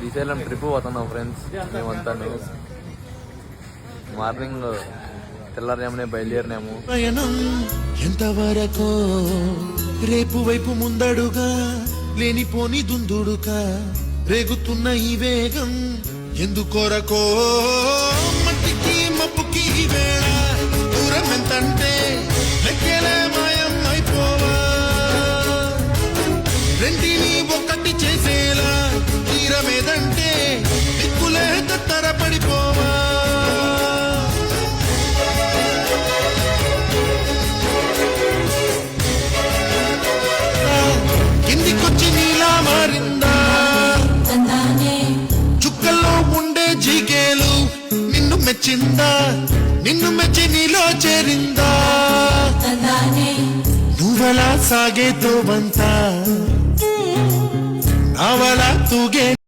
Srisailam trip పోతున్నాం friends. మేమంతాను morning తెల్లారేమనే బయలుదేరినాము. ఎంతవరకు రేపు వైపు ముందడుగా లేనిపోని దుందుడుగా రేగుతున్న ఈ వేగం ఎందుకొరకో మట్టికి మప్పుకి వేళ దూరం ఎంతంటే లెక్కలే మాయం అయిపోవా రెండిని ఒక్కటి చేసేలా తీరమేదంటే దిక్కులే తత్తరపడిపోవా కిందికొచ్చి నీలా మారిందా చుక్కల్లో ఉండే జీకేలు నిన్ను మెచ్చిందా నిన్ను మెచ్చి నీలో చేరిందా నువ్వలా సాగే తోవంతా నావలా తూగే